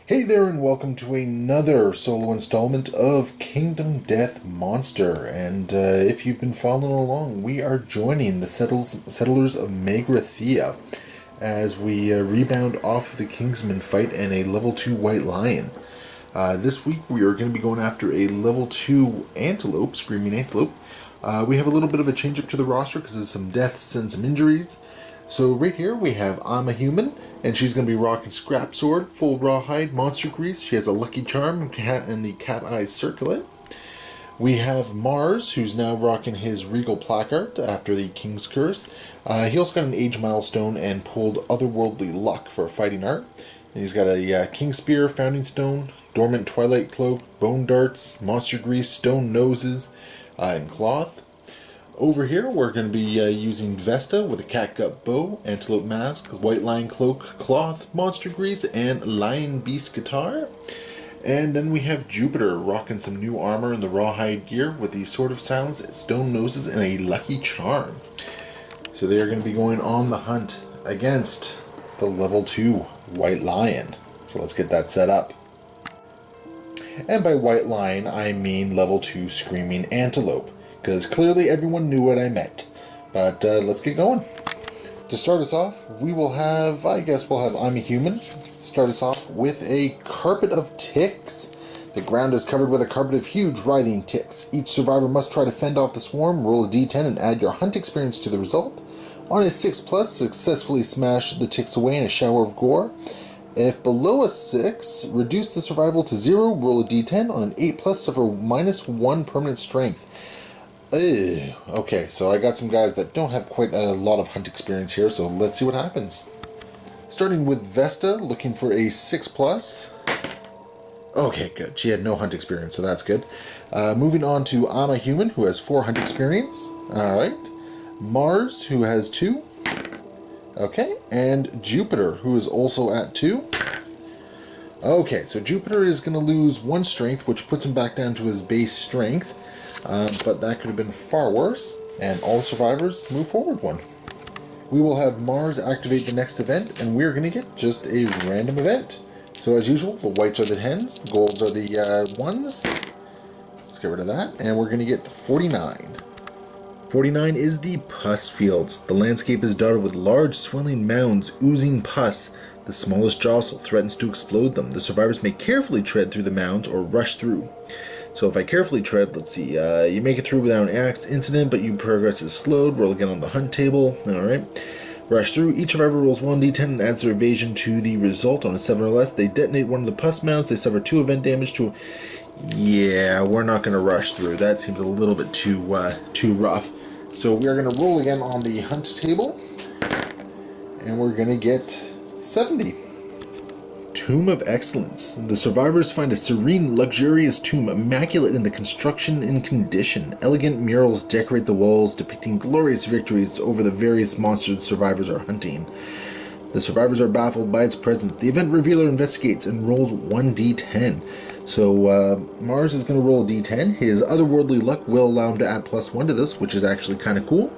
Hey there, and welcome to another solo installment of Kingdom Death Monster. And if you've been following along, we are joining the settlers of Magrathea as we rebound off of the Kingsman fight and a level 2 White Lion. This week we are going to be going after a level 2 Antelope, Screaming Antelope. We have a little bit of a change up to the roster because of some deaths and some injuries. So right here we have I'm a Human, and she's going to be rocking Scrap Sword, Full Rawhide, Monster Grease. She has a Lucky Charm and the Cat Eye Circlet. We have Mars, who's now rocking his Regal Placard after the King's Curse. He also got an Age Milestone and pulled Otherworldly Luck for Fighting Art. And he's got a King Spear, Founding Stone, Dormant Twilight Cloak, Bone Darts, Monster Grease, Stone Noses, and Cloth. Over here, we're going to be using Vesta with a Catgut Bow, Antelope Mask, White Lion Cloak, Cloth, Monster Grease, and Lion Beast Guitar. And then we have Jupiter rocking some new armor in the Rawhide gear with the Sword of Silence, Stone Noses, and a Lucky Charm. So they are going to be going on the hunt against the level 2 White Lion. So let's get that set up. And by White Lion, I mean level 2 Screaming Antelope, because clearly everyone knew what I meant. But let's get going. To start us off, we'll have I'm a Human start us off with a Carpet of Ticks. The ground is covered with a carpet of huge writhing ticks. Each survivor must try to fend off the swarm, roll a d10 and add your hunt experience to the result. On a 6+, successfully smash the ticks away in a shower of gore. If below a 6, reduce the survival to 0, roll a d10. On an 8+, suffer -1 permanent strength. Okay, so I got some guys that don't have quite a lot of hunt experience here, so let's see what happens. Starting with Vesta, looking for a 6+. Okay, good. She had no hunt experience, so that's good. Moving on to I'm a Human, who has 4 hunt experience. Alright. Mars, who has 2. Okay, and Jupiter, who is also at 2. Okay, so Jupiter is going to lose 1 strength, which puts him back down to his base strength. But that could have been far worse, and all survivors move forward 1. We will have Mars activate the next event, and we're going to get just a random event. So as usual, the whites are the 10s, the golds are the 1s. Let's get rid of that, and we're going to get 49. 49 is the pus fields. The landscape is dotted with large swelling mounds oozing pus. The smallest jostle threatens to explode them. The survivors may carefully tread through the mounds or rush through. So if I carefully tread, let's see, you make it through without an incident, but your progress is slowed. Roll again on the hunt table. Alright. Rush through. Each survivor rolls 1d10 and adds their evasion to the result. On a 7 or less, they detonate one of the pus mounds. They suffer 2 event damage to... Yeah, we're not going to rush through. That seems a little bit too rough. So we are going to roll again on the hunt table. And we're going to get 70. Tomb of Excellence. The survivors find a serene, luxurious tomb, immaculate in the construction and condition. Elegant murals decorate the walls, depicting glorious victories over the various monsters the survivors are hunting. The survivors are baffled by its presence. The event revealer investigates and rolls 1d10. So Mars is going to roll a d10. His Otherworldly Luck will allow him to add +1 to this, which is actually kind of cool.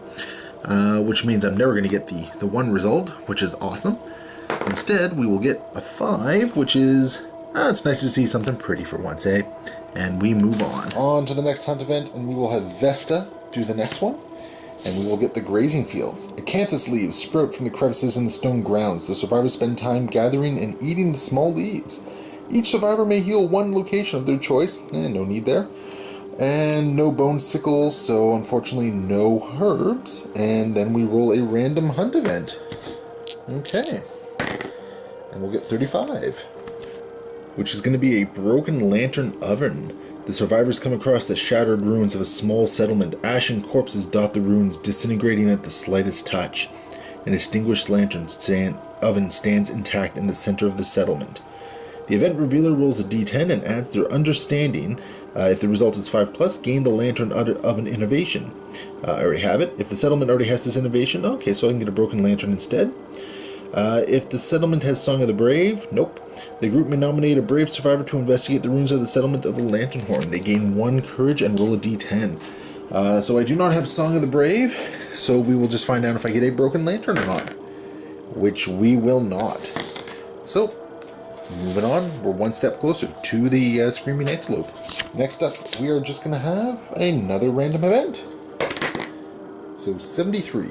Which means I'm never going to get the 1 result, which is awesome. Instead, we will get a 5, which is... it's nice to see something pretty for once, eh? And we move on. On to the next hunt event, and we will have Vesta do the next one. And we will get the Grazing Fields. Acanthus leaves sprout from the crevices in the stone grounds. The survivors spend time gathering and eating the small leaves. Each survivor may heal 1 location of their choice. No need there. And no bone sickle, so unfortunately no herbs. And then we roll a random hunt event. Okay. And we'll get 35, which is going to be a Broken Lantern Oven. The survivors come across the shattered ruins of a small settlement. Ashen corpses dot the ruins, disintegrating at the slightest touch. An extinguished oven stands intact in the center of the settlement. The event revealer rolls a d10 and adds their understanding. If the result is 5+, gain the Lantern Oven innovation. I already have it. If the settlement already has this innovation, okay, so I can get a Broken Lantern instead. If the settlement has Song of the Brave, nope. The group may nominate a brave survivor to investigate the ruins of the settlement of the Lantern Horn. They gain 1 courage and roll a d10. So I do not have Song of the Brave, so we will just find out if I get a Broken Lantern or not. Which we will not. So, Moving on, we're one step closer to the Screaming Antelope. Next up, we are just going to have another random event. So 73.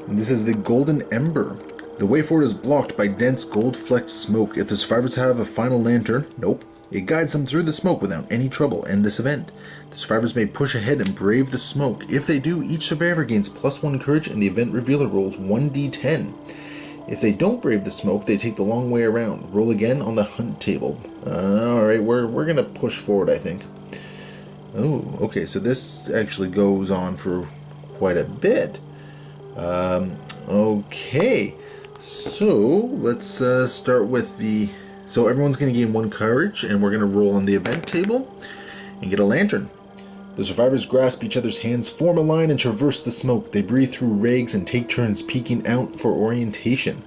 And this is the Golden Ember. The way forward is blocked by dense gold-flecked smoke. If the survivors have a final lantern, nope, it guides them through the smoke without any trouble. End this event. The survivors may push ahead and brave the smoke. If they do, each survivor gains +1 courage and the event revealer rolls 1d10. If they don't brave the smoke, they take the long way around. Roll again on the hunt table. Alright, we're going to push forward, I think. Oh, okay, so this actually goes on for quite a bit. Okay, so let's start with the... So everyone's going to gain 1 courage, and we're going to roll on the event table and get a lantern. The survivors grasp each other's hands, form a line, and traverse the smoke. They breathe through rags and take turns peeking out for orientation.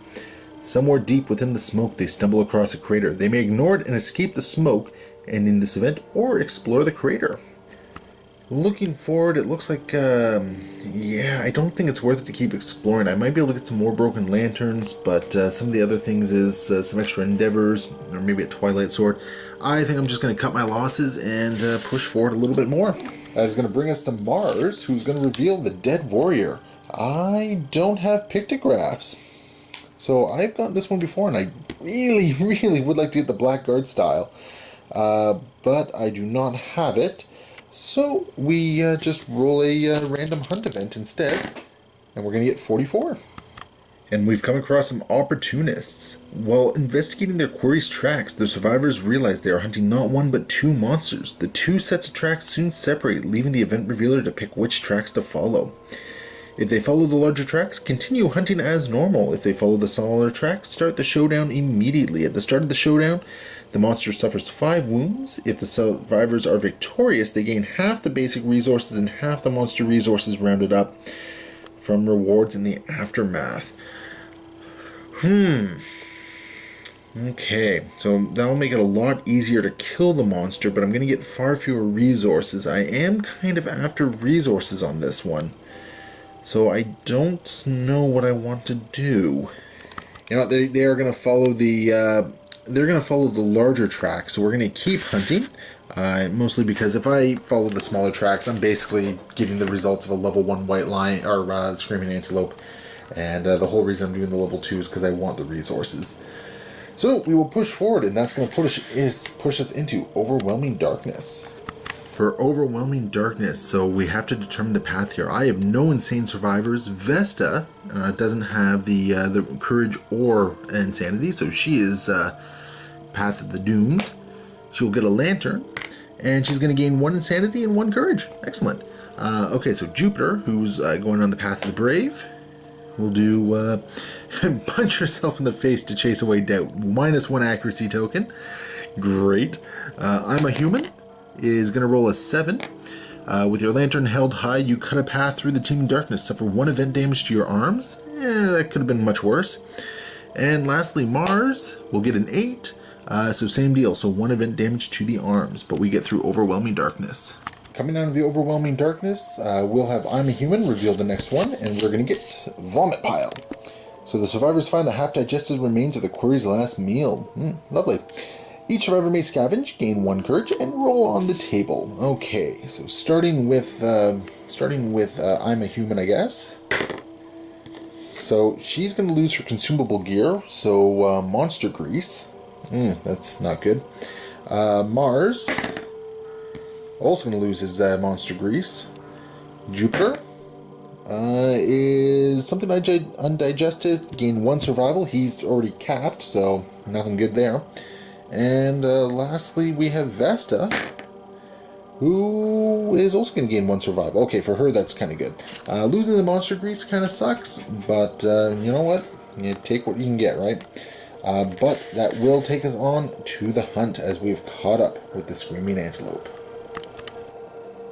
Somewhere deep within the smoke, they stumble across a crater. They may ignore it and escape the smoke, and in this event, or explore the crater. Looking forward, it looks like, yeah, I don't think it's worth it to keep exploring. I might be able to get some more broken lanterns, but some of the other things is some extra endeavors, or maybe a twilight sword. I think I'm just going to cut my losses and push forward a little bit more. That is going to bring us to Mars, who's going to reveal the Dead Warrior. I don't have pictographs. So I've gotten this one before, and I really, really would like to get the Blackguard style. But I do not have it. So we just roll a random hunt event instead, and we're going to get 44. And we've come across some opportunists. While investigating their quarry's tracks, the survivors realize they are hunting not 1 but 2 monsters. The 2 sets of tracks soon separate, leaving the event revealer to pick which tracks to follow. If they follow the larger tracks, continue hunting as normal. If they follow the smaller tracks, start the showdown immediately. At the start of the showdown, the monster suffers 5 wounds. If the survivors are victorious, they gain half the basic resources and half the monster resources rounded up from rewards in the aftermath. Okay, so that'll make it a lot easier to kill the monster, but I'm going to get far fewer resources. I am kind of after resources on this one, so I don't know what I want to do. You know, they are going to follow the larger tracks, so we're going to keep hunting. Mostly because if I follow the smaller tracks, I'm basically getting the results of a level 1 white lion or screaming antelope, and the whole reason I'm doing the level 2 is because I want the resources. So we will push forward, and that's going to push us into Overwhelming Darkness. For Overwhelming Darkness, so we have to determine the path here. I have no insane survivors. Vesta doesn't have the courage or insanity, so she is Path of the Doomed. She'll get a lantern, and she's going to gain 1 insanity and 1 courage. Excellent. Okay, so Jupiter, who's going on the Path of the Brave, will do punch herself in the face to chase away doubt. -1 accuracy token. Great. I'm a Human is going to roll a 7. With your lantern held high, you cut a path through the teeming darkness. Suffer 1 event damage to your arms. That could have been much worse. And lastly, Mars will get an 8. So same deal. So 1 event damage to the arms. But we get through Overwhelming Darkness. Coming out of the Overwhelming Darkness, we'll have I'm a Human reveal the next one. And we're going to get Vomit Pile. So the survivors find the half-digested remains of the quarry's last meal. Lovely. Each survivor may scavenge, gain 1 courage, and roll on the table. Okay, so starting with I'm a Human, I guess. So she's going to lose her consumable gear, so monster grease. That's not good. Mars also going to lose his monster grease. Jupiter is something undigested, gain 1 survival. He's already capped, so nothing good there. And lastly, we have Vesta, who is also going to gain 1 survival. Okay, for her, that's kind of good. Losing the monster grease kind of sucks, but you know what? You take what you can get, right? But that will take us on to the hunt as we've caught up with the Screaming Antelope.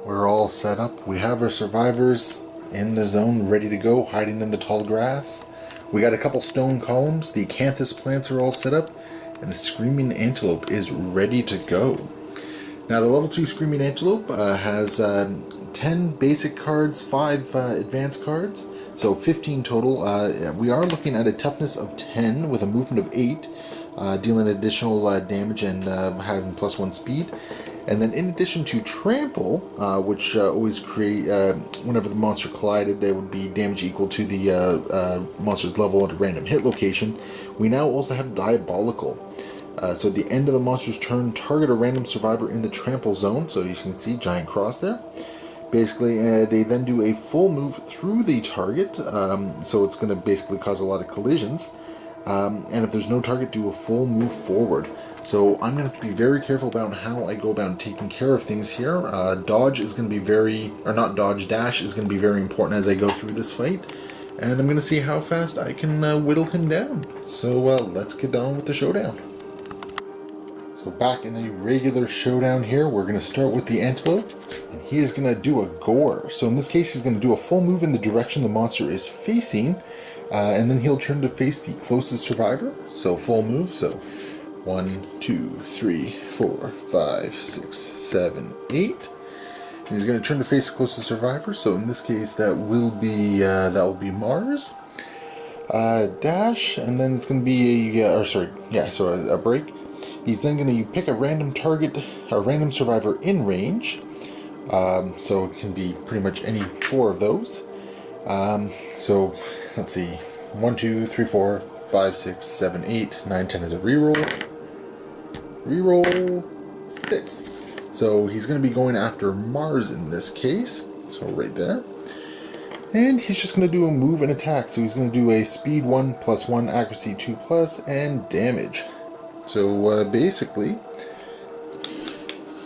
We're all set up. We have our survivors in the zone ready to go, hiding in the tall grass. We got a couple stone columns. The acanthus plants are all set up. And the Screaming Antelope is ready to go. Now the level 2 Screaming Antelope has 10 basic cards, 5 advanced cards, so 15 total. We are looking at a toughness of 10 with a movement of 8. dealing additional damage and having +1 speed. And then in addition to trample, which always create, whenever the monster collided, there would be damage equal to the monster's level at a random hit location, we now also have diabolical. So at the end of the monster's turn, target a random survivor in the trample zone. So you can see giant cross there. Basically, they then do a full move through the target, so it's going to basically cause a lot of collisions. And if there's no target, do a full move forward. So I'm going to have to be very careful about how I go about taking care of things here. Dodge is going to be dash is going to be very important as I go through this fight. And I'm going to see how fast I can whittle him down. So let's get on with the showdown. So back in the regular showdown here, we're going to start with the antelope, and he is going to do a gore. So in this case, he's going to do a full move in the direction the monster is facing, and then he'll turn to face the closest survivor. So full move, so 1, 2, 3, 4, 5, 6, 7, 8. And he's going to turn to face the closest survivor, so in this case that will be Mars. Dash, and then it's going to be a break. He's then going to pick a random target, a random survivor in range. So it can be pretty much any 4 of those. So let's see, 1, 2, 3, 4, 5, 6, 7, 8, 9, 10 is a reroll. Reroll 6. So he's going to be going after Mars in this case. So right there. And he's just going to do a move and attack. So he's going to do a speed 1 + 1, accuracy 2+, and damage. So basically,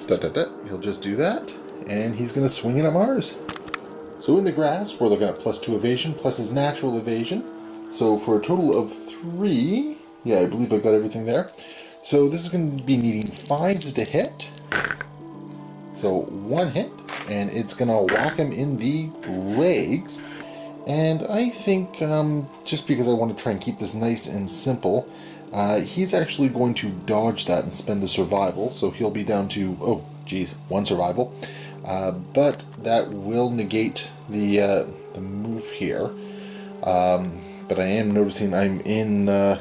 he'll just do that, and he's going to swing it at Mars. So in the grass, we're looking at +2 evasion, plus his natural evasion. So for a total of 3, yeah, I believe I've got everything there. So this is going to be needing 5s to hit. So 1 hit, and it's going to whack him in the legs. And I think, just because I want to try and keep this nice and simple, he's actually going to dodge that and spend the survival, so he'll be down to, 1 survival. But that will negate the move here. But I am noticing I'm in, I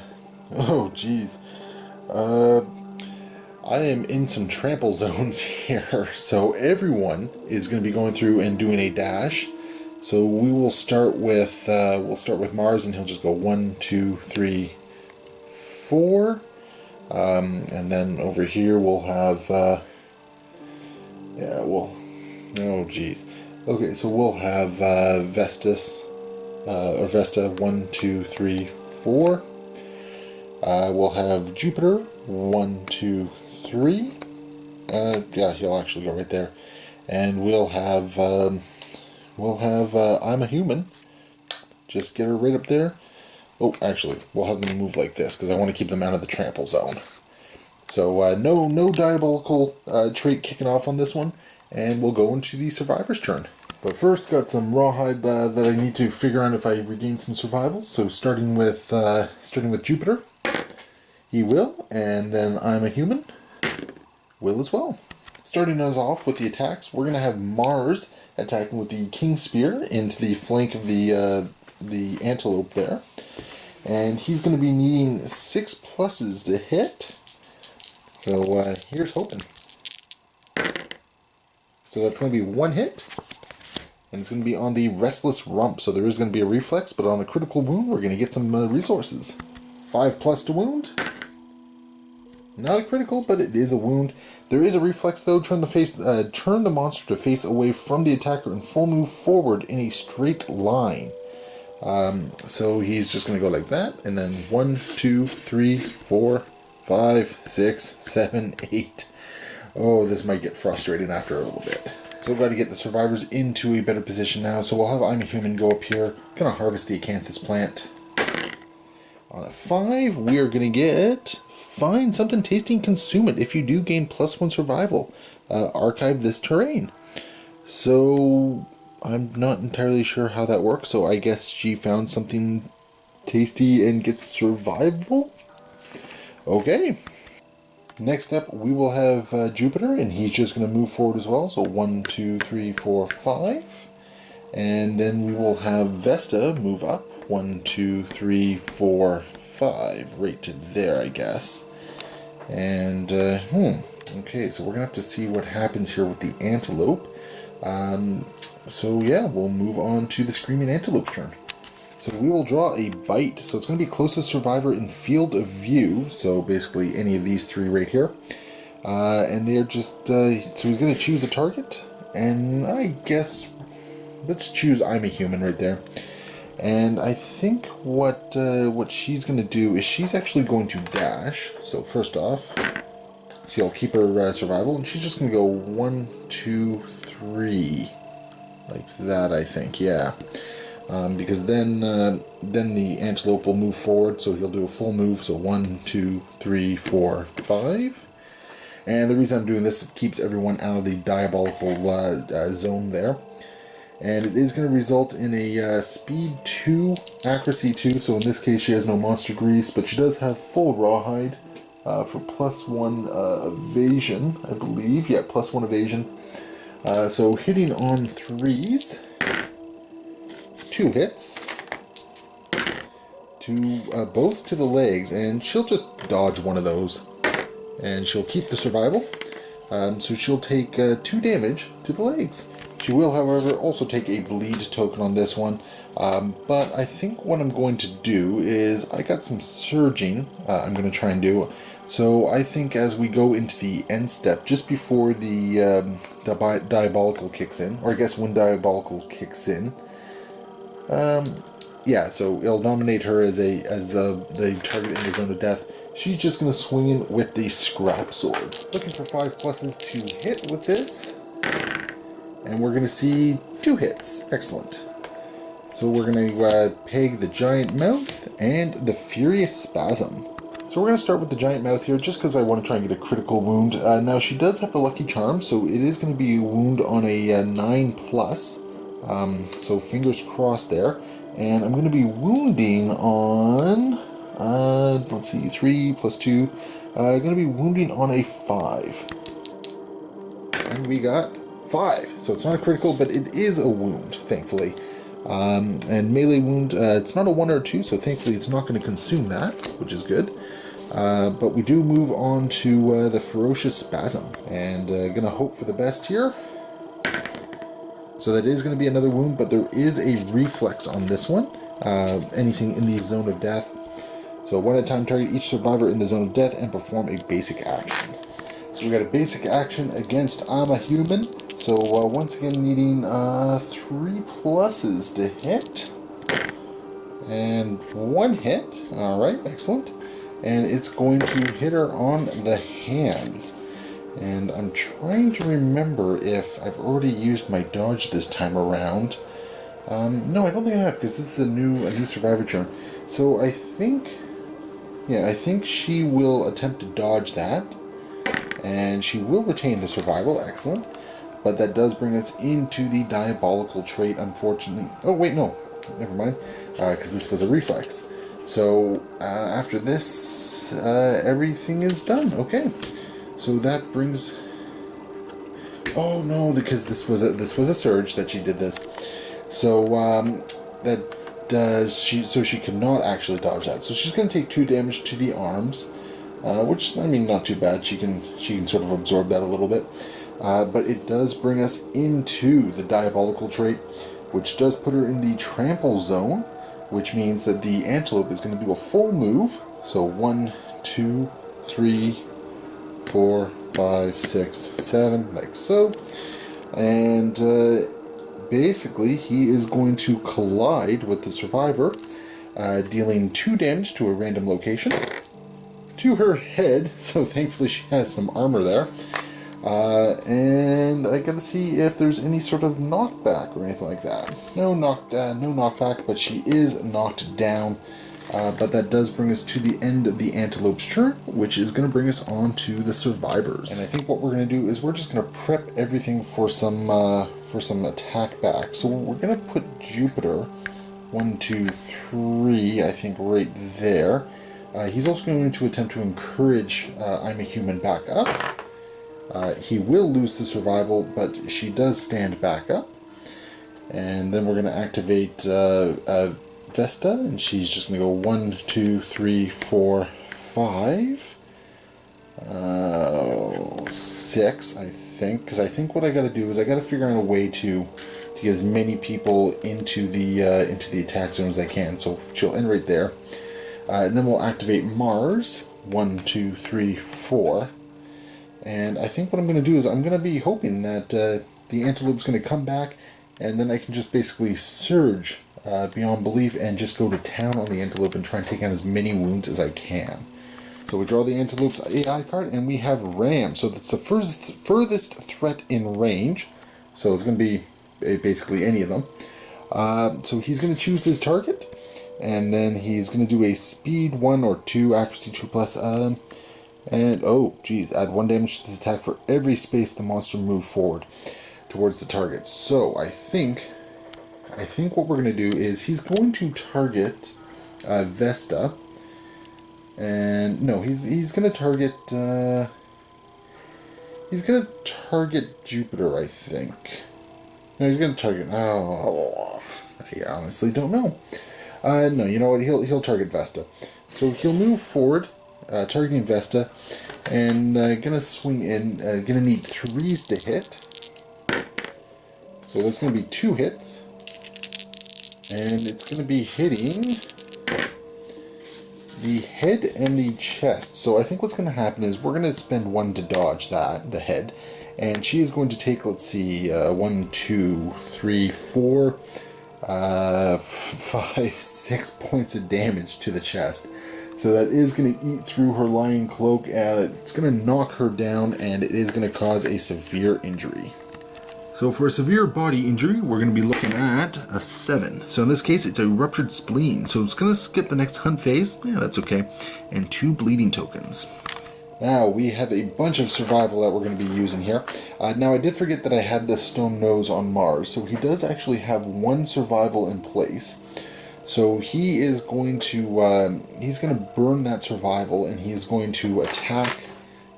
am in some trample zones here. So everyone is going to be going through and doing a dash. So we will start with Mars, and he'll just go 1, 2, 3, 4, and then over here we'll have okay, so we'll have Vesta 1, 2, 3, 4. We'll have Jupiter 1, 2, 3. He'll actually go right there, and we'll have I'm a Human. Just get her right up there. Oh, actually, we'll have them move like this, because I want to keep them out of the trample zone. So, no diabolical trait kicking off on this one, and we'll go into the survivor's turn. But first, got some rawhide that I need to figure out if I regain some survival. So starting with Jupiter, he will, and then I'm a Human, will as well. Starting us off with the attacks, we're going to have Mars attacking with the King Spear into the flank of the antelope there. And he's going to be needing 6 pluses to hit. So here's hoping. So that's going to be 1 hit. And it's going to be on the Restless Rump. So there is going to be a reflex, but on a critical wound, we're going to get some resources. 5+ to wound. Not a critical, but it is a wound. There is a reflex though. Turn the monster to face away from the attacker and full move forward in a straight line. So he's just going to go like that, and then 1, 2, 3, 4, 5, 6, 7, 8. Oh, this might get frustrating after a little bit. So I've got to get the survivors into a better position now. So we'll have I'm a Human go up here. Gonna harvest the acanthus plant. On a 5, we are gonna get find something tasty and consume it. If you do gain +1 survival, archive this terrain. So I'm not entirely sure how that works. So I guess she found something tasty and gets survival. Okay. Next up, we will have Jupiter, and he's just going to move forward as well. So 1, 2, 3, 4, 5. And then we will have Vesta move up. 1, 2, 3, 4, 5 right to there, I guess. And, okay, so we're going to have to see what happens here with the antelope. So yeah, we'll move on to the Screaming Antelope's turn. So we will draw a bite. So it's going to be closest survivor in field of view. So basically any of these 3 right here. And they're just, so he's going to choose a target. And I guess, let's choose I'm a Human right there. And I think what she's going to do is she's actually going to dash. So first off, she'll keep her survival, and she's just going to go 1, 2, 3, like that. I think, yeah, because then the antelope will move forward, so he'll do a full move. So 1, 2, 3, 4, 5. And the reason I'm doing this, it keeps everyone out of the diabolical zone there. And it is going to result in a speed 2, accuracy 2. So in this case, she has no monster grease, but she does have full rawhide for +1 evasion, I believe. Yeah, +1 evasion. So hitting on 3s, 2 hits, to both to the legs, and she'll just dodge one of those, and she'll keep the survival. So she'll take 2 damage to the legs. She will, however, also take a bleed token on this one, but I think what I'm going to do is, I got some surging I'm going to try and do, so I think as we go into the end step, just before the diabolical kicks in, or I guess when diabolical kicks in, yeah, so it'll nominate her as the target in the zone of death. She's just going to swing in with the scrap sword. Looking for 5 pluses to hit with this. And we're going to see 2 hits. Excellent. So we're going to peg the Giant Mouth and the Furious Spasm. So we're going to start with the Giant Mouth here, just because I want to try and get a critical wound. Now she does have the Lucky Charm, so it is going to be a wound on a 9+. So fingers crossed there. And I'm going to be wounding on, let's see, 3 + 2. I'm going to be wounding on a 5. And we got 5. So it's not a critical, but it is a wound, thankfully. And melee wound, it's not a 1 or a 2, so thankfully it's not going to consume that, which is good. But we do move on to the Ferocious Spasm. And going to hope for the best here. So that is going to be another wound, but there is a reflex on this one. Anything in the zone of death. So one at a time, target each survivor in the zone of death and perform a basic action. So we got a basic action against I'm a Human. So once again needing 3 pluses to hit. And 1 hit. Alright, excellent. And it's going to hit her on the hands. And I'm trying to remember if I've already used my dodge this time around. No, I don't think I have, because this is a new survivor turn. So I think, yeah, I think she will attempt to dodge that. And she will retain the survival, excellent. But that does bring us into the diabolical trait, unfortunately. Oh, wait, no, never mind, because this was a reflex. So after this, everything is done. Okay, so that brings. Oh no, because this was a surge that she did this. So she could not actually dodge that. So she's going to take 2 damage to the arms. Which, I mean, not too bad. She can sort of absorb that a little bit. But it does bring us into the diabolical trait, which does put her in the trample zone, which means that the antelope is going to do a full move. So 1, 2, 3, 4, 5, 6, 7, like so. And basically, he is going to collide with the survivor, dealing 2 damage to a random location. To her head, so thankfully she has some armor there. And I gotta see if there's any sort of knockback or anything like that. No knockback, but she is knocked down. But that does bring us to the end of the antelope's turn, which is going to bring us on to the survivors. And I think what we're going to do is we're just going to prep everything for some attack back. So we're going to put Jupiter 1, 2, 3, I think, right there. He's also going to attempt to encourage I'm a Human back up. He will lose the survival, but she does stand back up. And then we're going to activate Vesta, and she's just going to go 1, 2, 3, 4, 5, 6, I think. Because I think what I got to do is I got to figure out a way to get as many people into the attack zone as I can. So she'll end right there, and then we'll activate Mars. 1, 2, 3, 4. And I think what I'm going to do is I'm going to be hoping that the Antelope's going to come back, and then I can just basically surge beyond belief and just go to town on the Antelope and try and take out as many wounds as I can. So we draw the Antelope's AI card, and we have Ram. So that's the furthest threat in range. So it's going to be basically any of them. So he's going to choose his target, and then he's going to do a speed 1 or 2, accuracy 2 plus, and oh geez, add 1 damage to this attack for every space the monster moved forward towards the target. So I think what we're going to do is he's going to target Vesta, and no, he's going to target Jupiter, I think. No, he's going to target. Oh, I honestly don't know. No, you know what? He'll target Vesta. So he'll move forward, targeting Vesta, and gonna swing in. Gonna need 3s to hit. So that's gonna be 2 hits, and it's gonna be hitting the head and the chest. So I think what's gonna happen is we're gonna spend 1 to dodge the head, and she is going to take, let's see, 1, 2, 3, 4, 5, 6 points of damage to the chest. So that is going to eat through her lion cloak, and it's going to knock her down, and it is going to cause a severe injury. So for a severe body injury, we're going to be looking at a 7. So in this case, it's a ruptured spleen. So it's going to skip the next hunt phase. Yeah, that's okay. And 2 bleeding tokens. Now we have a bunch of survival that we're going to be using here. Now I did forget that I had the stone nose on Mars, so he does actually have 1 survival in place. So he is going to burn that survival, and he's going to attack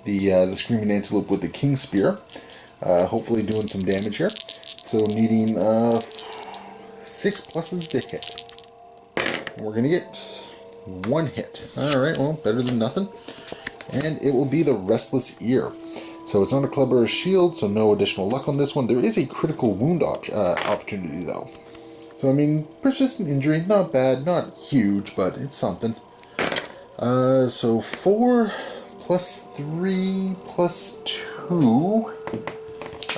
the Screaming Antelope with the King Spear, hopefully doing some damage here. So needing 6 pluses to hit. And we're going to get 1 hit. Alright, well, better than nothing. And it will be the Restless Ear. So it's not a club or a shield, so no additional luck on this one. There is a critical wound opportunity, though. So, I mean, persistent injury, not bad, not huge, but it's something. So 4 plus 3 plus 2.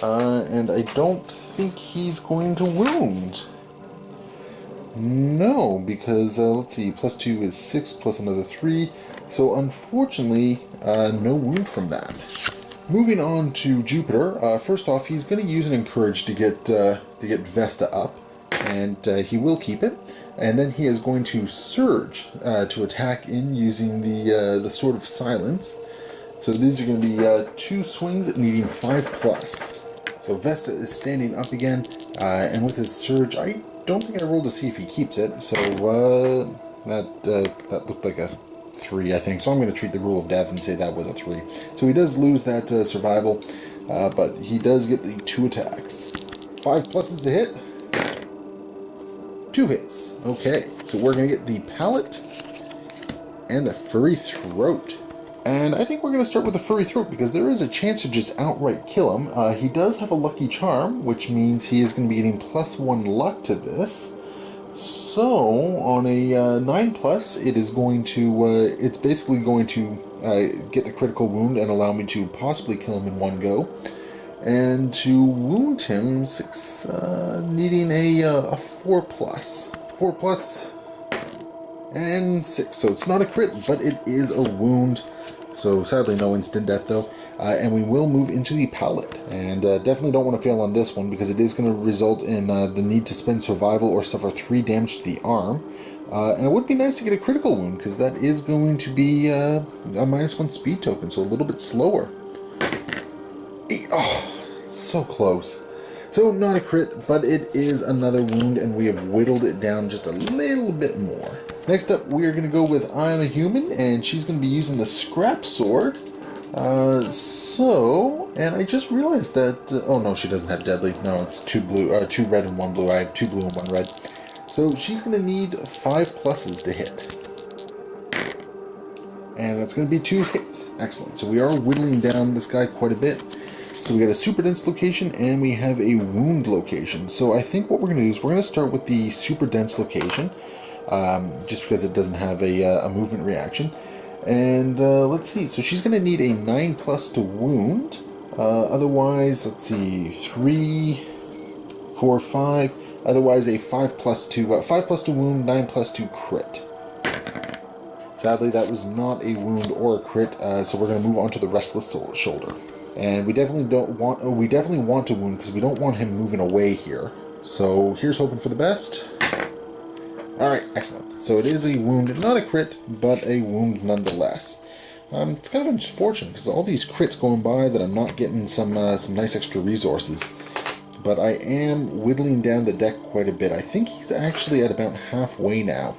And I don't think he's going to wound. No, because, let's see, plus 2 is 6, plus another 3. So, unfortunately, no wound from that. Moving on to Jupiter. First off, he's going to use an Encourage to get Vesta up, and he will keep it. And then he is going to Surge to attack in using the Sword of Silence. So these are going to be 2 swings needing 5 plus. So Vesta is standing up again, and with his Surge, I don't think I rolled to see if he keeps it. So that looked like a 3, I think. So I'm going to treat the Rule of Death and say that was a 3. So he does lose that survival, but he does get the 2 attacks. 5 pluses to hit. 2 hits. Okay, so we're going to get the Palate and the Furry Throat. And I think we're going to start with the Furry Throat because there is a chance to just outright kill him. He does have a Lucky Charm, which means he is going to be getting +1 luck to this. So on a 9 plus, it is going to, it's basically going to get the critical wound and allow me to possibly kill him in one go. And to wound him, needing a 4 plus. 4 plus and 6. So it's not a crit, but it is a wound. So sadly no instant death though. And we will move into the Palate. And definitely don't want to fail on this one because it is going to result in the need to spend survival or suffer 3 damage to the arm. And it would be nice to get a critical wound because that is going to be a -1 speed token, so a little bit slower. 8. Oh, so close. So not a crit, but it is another wound, and we have whittled it down just a little bit more. Next up, we are going to go with I Am a Human, and she's going to be using the Scrap Sword. And I just realized that, oh no, she doesn't have Deadly. No, it's 2 red and 1 blue. I have 2 blue and 1 red. So she's going to need 5 pluses to hit. And that's going to be 2 hits. Excellent. So we are whittling down this guy quite a bit. So we got a super dense location and we have a wound location. So I think what we're going to do is we're going to start with the super dense location. Just because it doesn't have a movement reaction. And let's see. So she's going to need a 9+ to wound. Otherwise, let's see. 3, 4, 5. Otherwise, a 5+ to wound, 9+ to crit. Sadly, that was not a wound or a crit, so we're going to move on to the Restless Shoulder. And we definitely want to wound because we don't want him moving away here. So here's hoping for the best. Alright, excellent. So it is a wound, not a crit, but a wound nonetheless. It's kind of unfortunate because all these crits going by that I'm not getting some nice extra resources. But I am whittling down the deck quite a bit. I think he's actually at about halfway now.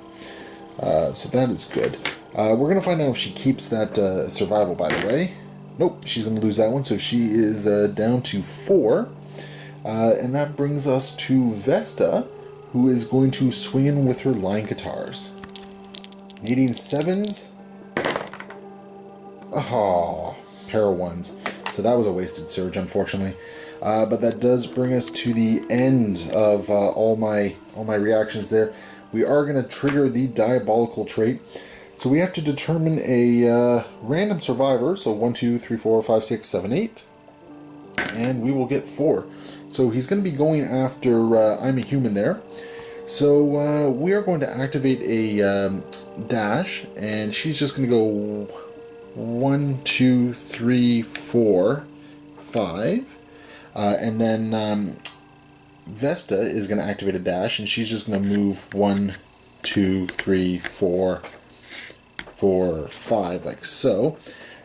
So that is good. We're going to find out if she keeps that survival, by the way. Nope, she's going to lose that one, so she is down to 4. And that brings us to Vesta, who is going to swing in with her line guitars. Needing 7s. Oh, pair of 1s. So that was a wasted surge, unfortunately. But that does bring us to the end of all my reactions there. We are going to trigger the diabolical trait. So we have to determine a random survivor. So 1, 2, 3, 4, 5, 6, 7, 8. And we will get 4. So he's going to be going after I'm a Human there. So we are going to activate a dash. And she's just going to go 1, 2, 3, 4, 5. And then Vesta is going to activate a dash, and she's just going to move 1, 2, 3, 4, 5, like so.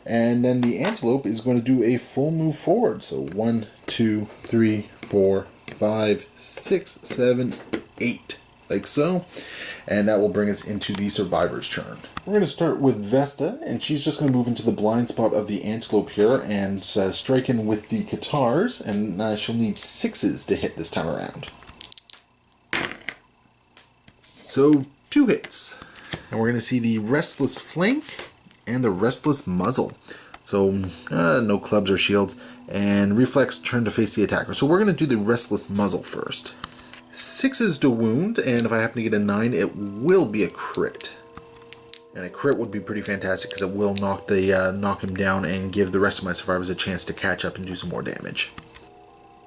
And then the Antelope is going to do a full move forward. So 1, 2, 3, 4, 5, 6, 7, 8, like so. And that will bring us into the Survivor's turn. We're going to start with Vesta, and she's just going to move into the blind spot of the Antelope here and strike in with the guitars, and she'll need 6s to hit this time around. So 2 hits. And we're going to see the Restless Flank and the Restless Muzzle. So no clubs or shields, and Reflex turn to face the attacker. So we're going to do the Restless Muzzle first. 6s to wound, and if I happen to get a 9, it will be a crit. And a crit would be pretty fantastic because it will knock him down and give the rest of my survivors a chance to catch up and do some more damage.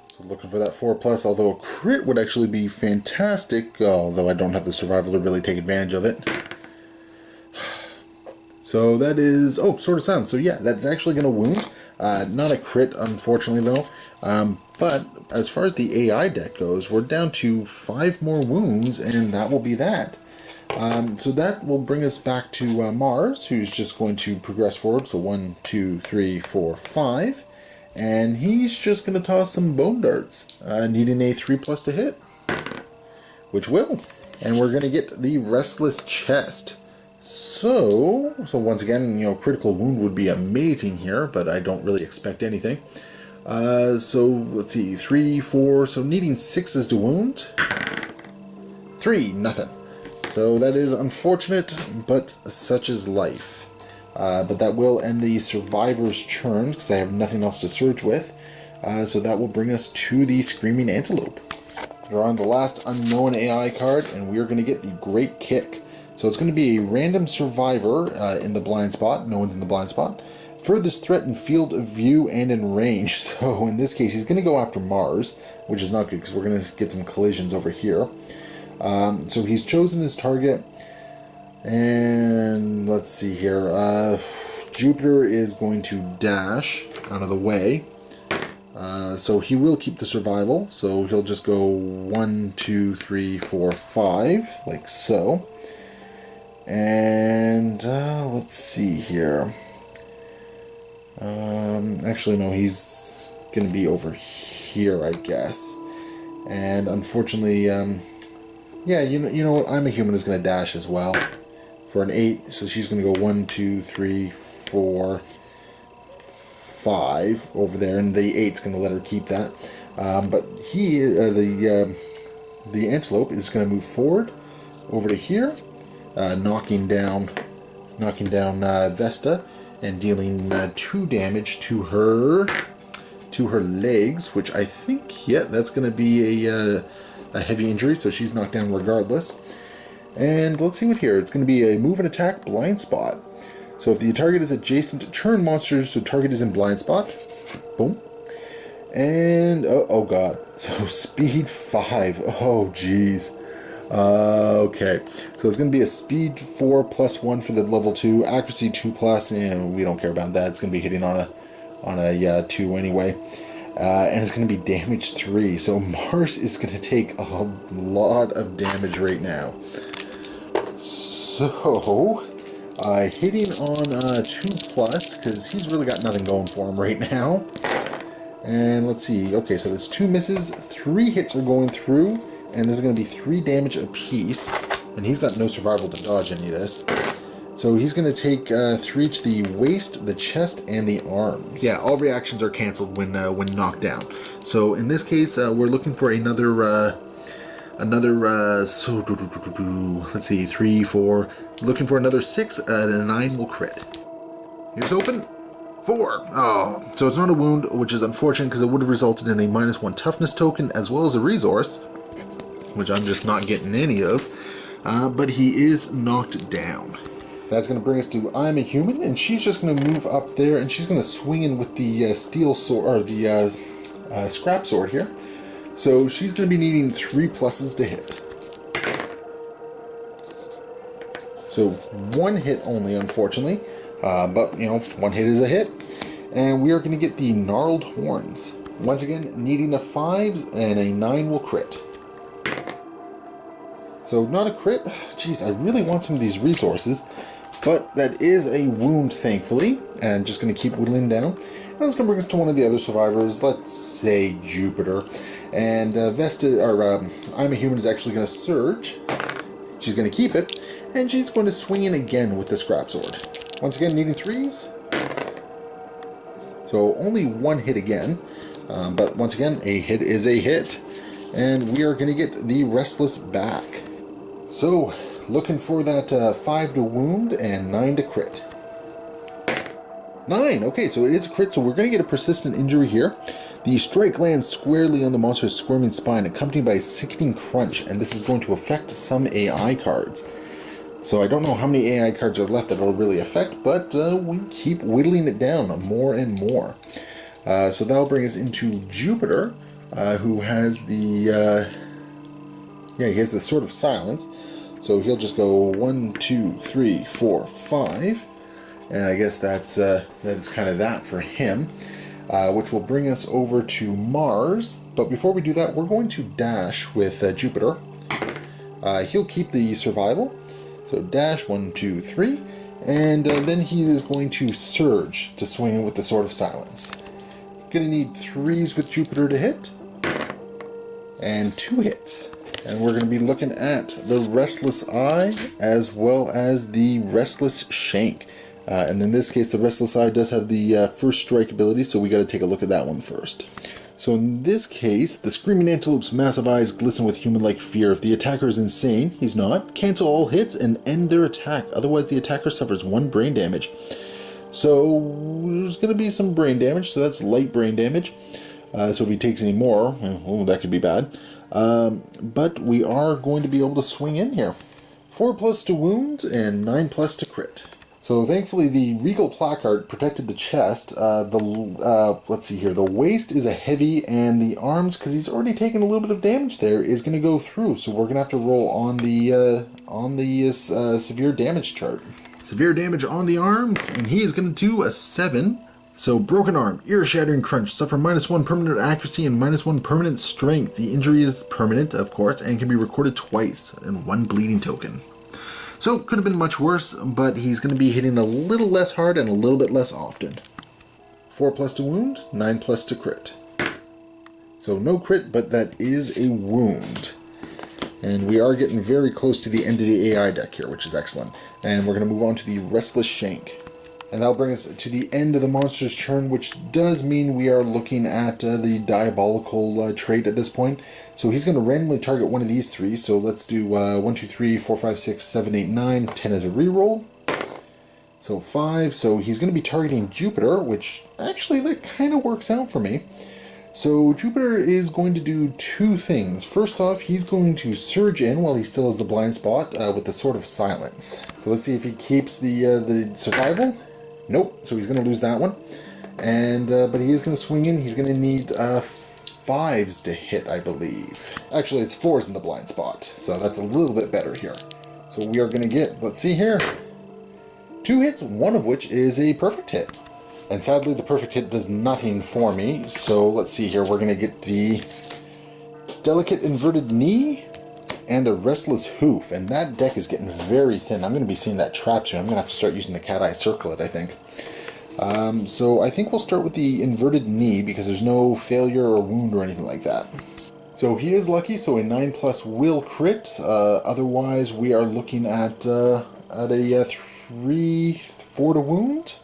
So looking for that 4+, although a crit would actually be fantastic, although I don't have the survival to really take advantage of it. So that is, Sword of Silence. So yeah, that's actually going to wound. Not a crit, unfortunately, though. But as far as the AI deck goes, we're down to 5 more wounds, and that will be that. So that will bring us back to Mars, who's just going to progress forward. So 1, 2, 3, 4, 5. And he's just going to toss some bone darts, needing a 3+ to hit. Which will. And we're going to get the Restless Chest. So once again, critical wound would be amazing here, but I don't really expect anything. So let's see, 3, 4, so needing 6s to wound. 3, nothing. So that is unfortunate, but such is life. But that will end the Survivor's turn, because I have nothing else to surge with. So that will bring us to the Screaming Antelope. Drawing the last unknown AI card, and we are going to get the Great Kick. So it's going to be a random survivor in the blind spot. No one's in the blind spot. Furthest threat in field of view and in range. So in this case, he's going to go after Mars, which is not good because we're going to get some collisions over here. So he's chosen his target. And let's see here. Jupiter is going to dash out of the way. So he will keep the survival. So he'll just go 1, 2, 3, 4, 5, like so. And let's see here. Actually, no, he's going to be over here, I guess. And unfortunately, yeah, you know what? I'm a Human is going to dash as well for an 8. So she's going to go 1, 2, 3, 4, 5 over there, and the 8's going to let her keep that. But the antelope is going to move forward over to here, knocking down Vesta and dealing 2 damage to her legs, which I think, yeah, that's going to be a heavy injury, so she's knocked down regardless. And let's see what here. It's going to be a move and attack blind spot. So if the target is adjacent to turn monsters, so target is in blind spot. Boom. And, oh god. So speed 5. Oh, jeez. Okay. So it's going to be a speed 4 plus 1 for the level 2. Accuracy 2 plus, and we don't care about that. It's going to be hitting on a 2 anyway. And it's going to be damage 3. So Mars is going to take a lot of damage right now. So, hitting on 2 plus, because he's really got nothing going for him right now. And let's see. Okay, so that's 2 misses, 3 hits are going through, and this is going to be 3 damage apiece. And he's got no survival to dodge any of this. So he's going to take 3 to the waist, the chest, and the arms. Yeah, all reactions are cancelled when knocked down. So in this case, we're looking for another, let's see, 3, 4, looking for another 6, and a 9 will crit. Here's open. 4. Oh, so it's not a wound, which is unfortunate because it would have resulted in a -1 toughness token as well as a resource, which I'm just not getting any of. But he is knocked down. That's going to bring us to I'm a Human, and she's just going to move up there, and she's going to swing in with the steel sword, or the scrap sword here. So she's going to be needing 3 pluses to hit. So 1 hit only, unfortunately. But, you know, 1 hit is a hit. And we are going to get the Gnarled Horns. Once again, needing a 5, and a 9 will crit. So not a crit. Jeez, I really want some of these resources. But that is a wound, thankfully. And just going to keep whittling down. And that's going to bring us to one of the other survivors. Let's say Jupiter. And Vesta, or I'm a Human, is actually going to surge. She's going to keep it. And she's going to swing in again with the scrap sword. Once again, needing 3s. So only 1 hit again. But once again, a hit is a hit. And we are going to get the Restless back. So, looking for that 5 to wound and 9 to crit. 9! Okay, so it is a crit, so we're going to get a persistent injury here. The strike lands squarely on the monster's squirming spine, accompanied by a sickening crunch, and this is going to affect some AI cards. So I don't know how many AI cards are left that it'll really affect, but we keep whittling it down more and more. So that'll bring us into Jupiter, who has the... he has the Sword of Silence. So he'll just go 1, 2, 3, 4, 5. And I guess that is kind of that for him. Which will bring us over to Mars. But before we do that, we're going to dash with Jupiter. He'll keep the survival. So dash 1, 2, 3. And then he is going to surge to swing in with the Sword of Silence. Gonna need 3s with Jupiter to hit. And 2 hits. And we're going to be looking at the Restless Eye as well as the Restless Shank. And in this case, the Restless Eye does have the first strike ability, so we got to take a look at that one first. So in this case, the Screaming Antelope's massive eyes glisten with human-like fear. If the attacker is insane, he's not. Cancel all hits and end their attack. Otherwise, the attacker suffers 1 brain damage. So there's going to be some brain damage, so that's light brain damage. So if he takes any more, oh, that could be bad. But we are going to be able to swing in here. 4 plus to wound and 9 plus to crit. So thankfully the Regal Placard protected the chest. Let's see here. The waist is a heavy, and the arms, because he's already taken a little bit of damage there, is going to go through. So we're going to have to roll on the severe damage chart. Severe damage on the arms, and he is going to do a 7. So broken arm, ear-shattering crunch, suffer -1 permanent accuracy and -1 permanent strength. The injury is permanent, of course, and can be recorded twice, and 1 bleeding token. So, could have been much worse, but he's going to be hitting a little less hard and a little bit less often. 4 plus to wound, 9 plus to crit. So no crit, but that is a wound. And we are getting very close to the end of the AI deck here, which is excellent. And we're going to move on to the Restless Shank. And that'll bring us to the end of the monster's turn, which does mean we are looking at the diabolical trait at this point. So he's going to randomly target one of these three. So let's do 1, 2, 3, 4, 5, 6, 7, 8, 9, 10 as a reroll. So 5. So he's going to be targeting Jupiter, which actually that kind of works out for me. So Jupiter is going to do two things. First off, he's going to surge in while he still has the blind spot with the Sword of Silence. So let's see if he keeps the survival. Nope, so he's going to lose that one. And but he is going to swing in. He's going to need 5s to hit, I believe. Actually, it's 4s in the blind spot, so that's a little bit better here. So we are going to get, let's see here, 2 hits, one of which is a perfect hit. And sadly, the perfect hit does nothing for me. So let's see here, we're going to get the Delicate Inverted Knee and the Restless Hoof, and that deck is getting very thin. I'm going to be seeing that trap soon. I'm going to have to start using the Cat Eye Circlet, I think. So I think we'll start with the Inverted Knee because there's no failure or wound or anything like that. So he is lucky, so a 9+ will crit. Otherwise, we are looking at a 3/4 to wound.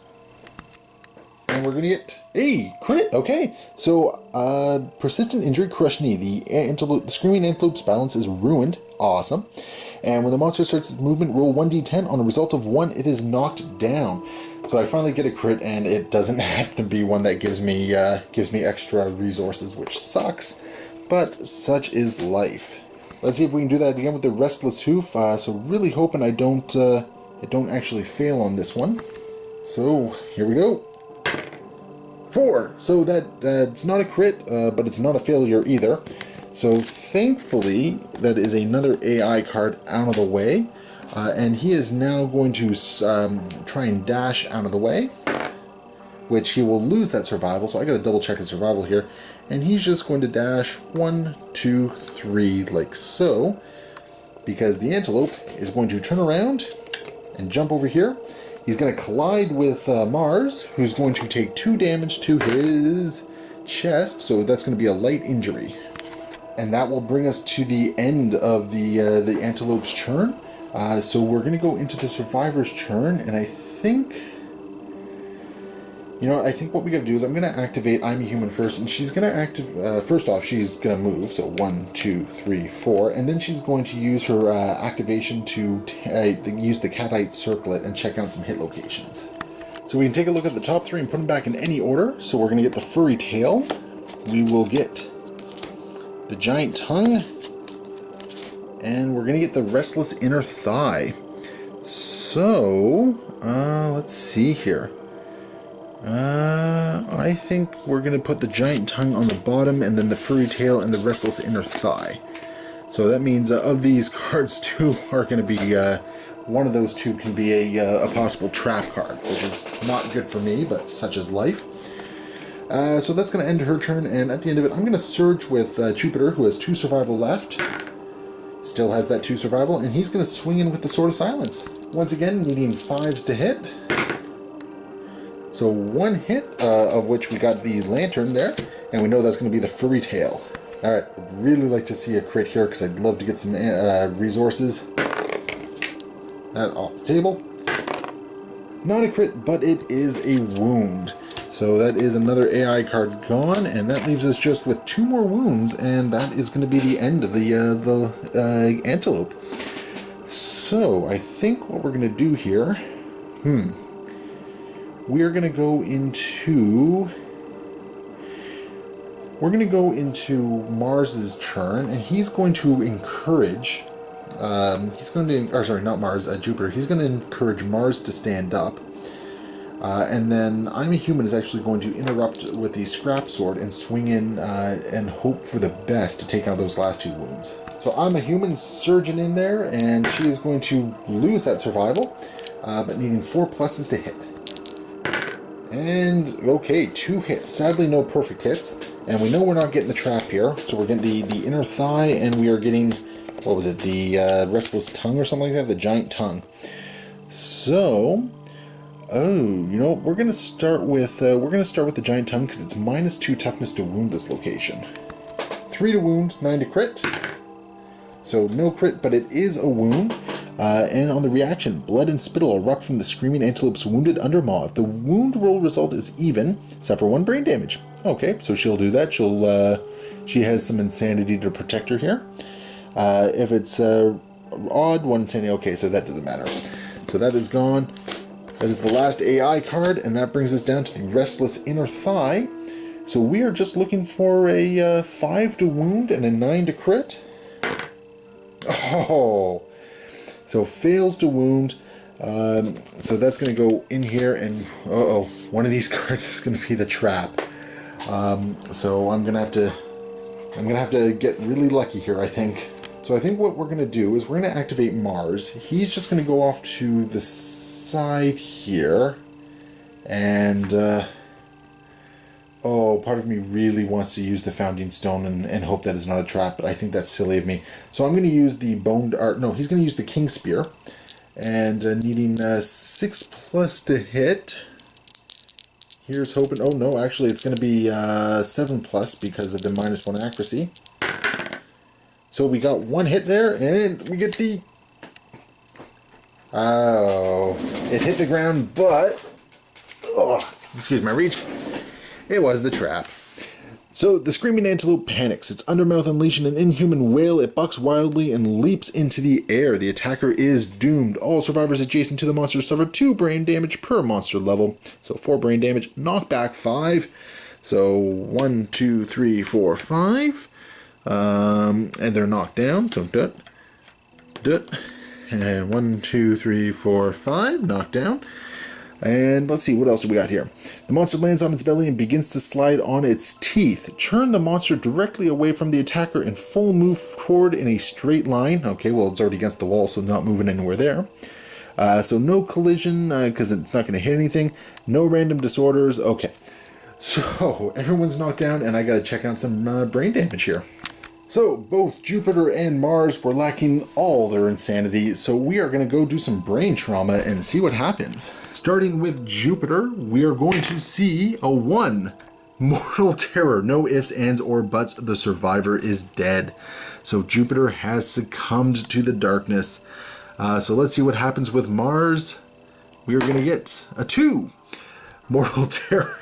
And we're going to get a crit. Okay, so persistent injury, crushed knee. The Screaming Antelope's balance is ruined. Awesome. And when the monster starts its movement, roll 1d10. On a result of 1, it is knocked down. So I finally get a crit, and it doesn't happen to be one that gives me extra resources, which sucks. But such is life. Let's see if we can do that again with the Restless Hoof. So really hoping I don't actually fail on this one. So here we go. 4. So that's not a crit, but it's not a failure either. So thankfully, that is another AI card out of the way. And he is now going to try and dash out of the way, which he will lose that survival. So I got to double check his survival here. And he's just going to dash 1, 2, 3, like so, because the antelope is going to turn around and jump over here. He's going to collide with Mars, who's going to take 2 damage to his chest, so that's going to be a light injury. And that will bring us to the end of the antelope's turn. So we're going to go into the survivor's turn, and I think what we got to do is I'm going to activate I'm a Human first, and she's going to first off, she's going to move, so 1, 2, 3, 4, and then she's going to use her activation to use the Cat Eye Circlet and check out some hit locations. So we can take a look at the top 3 and put them back in any order. So we're going to get the Furry Tail, we will get the Giant Tongue, and we're going to get the Restless Inner Thigh. So, let's see here. I think we're going to put the Giant Tongue on the bottom, and then the Furry Tail and the Restless Inner Thigh. So that means of these cards, 2 are going to be, one of those 2 can be a possible trap card, which is not good for me, but such is life. So that's going to end her turn, and at the end of it, I'm going to surge with Jupiter, who has 2 survival left. Still has that 2 survival, and he's going to swing in with the Sword of Silence. Once again, needing 5s to hit. So 1 hit, of which we got the Lantern there, and we know that's going to be the Furry Tail. Alright, I'd really like to see a crit here, because I'd love to get some resources. That off the table. Not a crit, but it is a wound. So that is another AI card gone, and that leaves us just with 2 more wounds, and that is going to be the end of the antelope. So I think what we're going to do here, we are going to go into Mars's turn, and he's going to encourage. Jupiter. He's going to encourage Mars to stand up. And then I'm a Human is actually going to interrupt with the Scrap Sword and swing in and hope for the best to take out those last 2 wounds. So I'm a Human surging in there, and she is going to lose that survival, but needing 4 pluses to hit. And okay, 2 hits. Sadly, no perfect hits, and we know we're not getting the trap here. So we're getting the inner thigh, and we are getting, what was it, the Restless Tongue or something like that, the Giant Tongue. So. We're gonna start with the Giant Tongue because it's -2 toughness to wound this location. 3 to wound, 9 to crit. So no crit, but it is a wound. And on the reaction, blood and spittle erupt from the screaming antelope's wounded undermaw. If the wound roll result is even, suffer 1 brain damage. Okay, so she'll do that. She has some insanity to protect her here. If it's odd, 1 insanity. Okay, so that doesn't matter. So that is gone. That is the last AI card, and that brings us down to the Restless Inner Thigh. So we are just looking for a 5 to wound and a 9 to crit. Oh, so fails to wound. So that's going to go in here, and one of these cards is going to be the trap. So I'm gonna have to get really lucky here, I think. So I think what we're gonna do is we're gonna activate Mars. He's just gonna go off to the side here, and part of me really wants to use the Founding Stone and hope that it's not a trap, but I think that's silly of me. So I'm gonna use the he's gonna use the King Spear, and needing 6+ to hit. Here's hoping. Oh no, actually it's going to be 7+ because of the -1 accuracy. So we got 1 hit there, and we get the. Oh, it hit the ground, but excuse my reach. It was the trap. So the screaming antelope panics. Its undermouth unleashing an inhuman wail. It bucks wildly and leaps into the air. The attacker is doomed. All survivors adjacent to the monster suffer 2 brain damage per monster level. So 4 brain damage. Knockback 5. So 1, 2, 3, 4, 5. And they're knocked down. So and 1, 2, 3, 4, 5. Knocked down. And let's see, what else do we got here? The monster lands on its belly and begins to slide on its teeth. Churn the monster directly away from the attacker and full move forward in a straight line. Okay, well, it's already against the wall, so not moving anywhere there. So no collision, because it's not going to hit anything. No random disorders. Okay. So everyone's knocked down, and I got to check out some brain damage here. So both Jupiter and Mars were lacking all their insanity, so we are going to go do some brain trauma and see what happens. Starting with Jupiter, we are going to see a 1. Mortal terror. No ifs, ands, or buts. The survivor is dead. So Jupiter has succumbed to the darkness. So let's see what happens with Mars. We are going to get a 2. Mortal terror.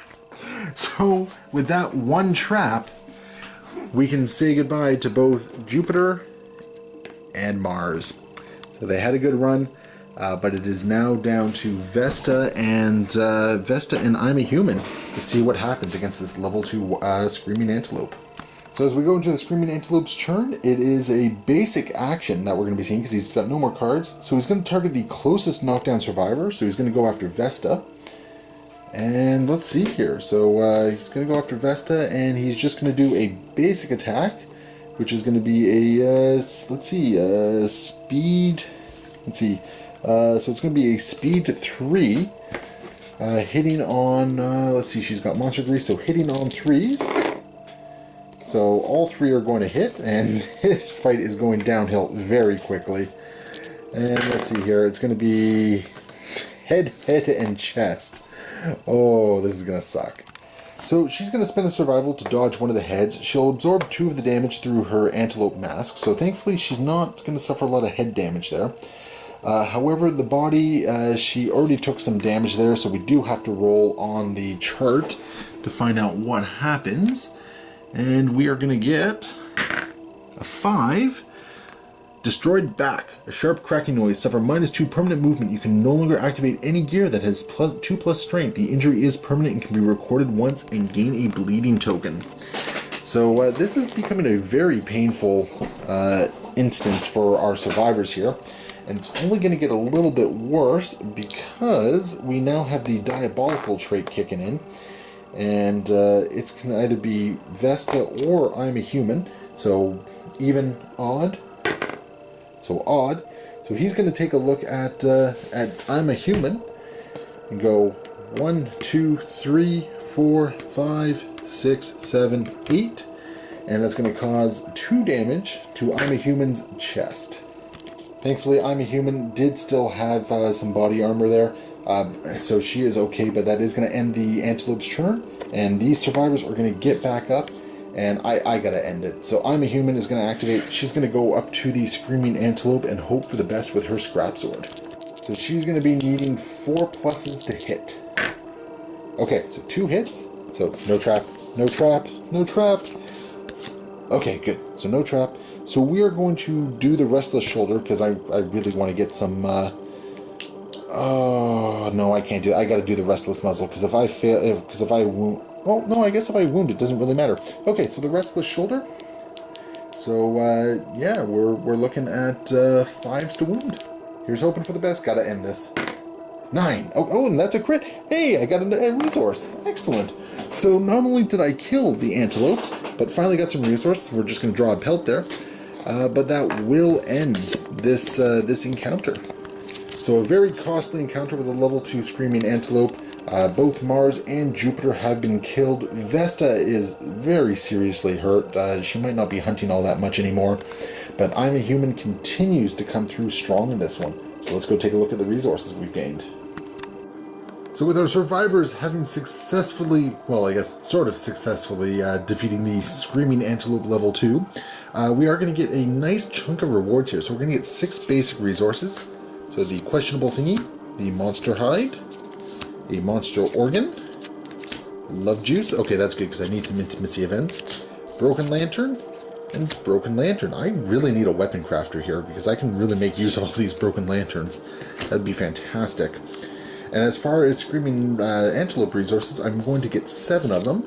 So with that 1 trap, we can say goodbye to both Jupiter and Mars. So they had a good run, but it is now down to Vesta and I'm a Human to see what happens against this level 2 Screaming Antelope. So as we go into the Screaming Antelope's turn, it is a basic action that we're going to be seeing because he's got no more cards. So he's going to target the closest knockdown survivor. So he's going to go after Vesta. And let's see here. So he's going to go after Vesta, and he's just going to do a basic attack, which is going to be a, speed. Let's see. So it's going to be a speed 3, hitting on, let's see, she's got monster grease, so hitting on 3s. So all 3 are going to hit, and this fight is going downhill very quickly. And let's see here. It's going to be head, and chest. Oh, this is going to suck. So she's going to spend a survival to dodge one of the heads. She'll absorb 2 of the damage through her antelope mask. So thankfully she's not going to suffer a lot of head damage there. However, the body, she already took some damage there. So we do have to roll on the chart to find out what happens. And we are going to get a 5. Destroyed back. A sharp cracking noise. Suffer -2 permanent movement. You can no longer activate any gear that has 2+ strength. The injury is permanent and can be recorded once and gain a bleeding token. So this is becoming a very painful instance for our survivors here. And it's only going to get a little bit worse because we now have the diabolical trait kicking in. And it's going to either be Vesta or I'm a Human. So even, odd. So odd. So he's going to take a look at I'm a Human and go 1, 2, 3, 4, 5, 6, 7, 8. And that's going to cause 2 damage to I'm a Human's chest. Thankfully, I'm a Human did still have some body armor there. So she is okay, but that is going to end the Antelope's turn. And these survivors are going to get back up And I gotta end it. So I'm a Human is gonna activate. She's gonna go up to the Screaming Antelope and hope for the best with her Scrap Sword. So she's gonna be needing 4 pluses to hit. Okay, so 2 hits. So no trap, no trap, no trap. Okay, good. So no trap. So we are going to do the Restless Shoulder because I really want to get some... oh, no, I can't do that. I got to do the Restless Muzzle because if I fail... Because if I wound... Well, no, I guess if I wound, it doesn't really matter. Okay, so the Restless Shoulder. So, yeah, we're looking at 5s to wound. Here's hoping for the best. Got to end this. 9. Oh, and that's a crit. Hey, I got a resource. Excellent. So not only did I kill the antelope, but finally got some resources. We're just going to draw a pelt there. But that will end this this encounter. So a very costly encounter with a level 2 Screaming Antelope. Both Mars and Jupiter have been killed. Vesta is very seriously hurt. She might not be hunting all that much anymore. But I'm a Human continues to come through strong in this one. So let's go take a look at the resources we've gained. So with our survivors having successfully, well, I guess sort of successfully defeating the Screaming Antelope level 2, we are going to get a nice chunk of rewards here. So we're going to get 6 basic resources. So the questionable thingy, the monster hide, a monster organ, love juice. Okay, that's good because I need some intimacy events. Broken lantern, and broken lantern. I really need a weapon crafter here because I can really make use of all these broken lanterns. That'd be fantastic. And as far as Screaming Antelope resources, I'm going to get 7 of them.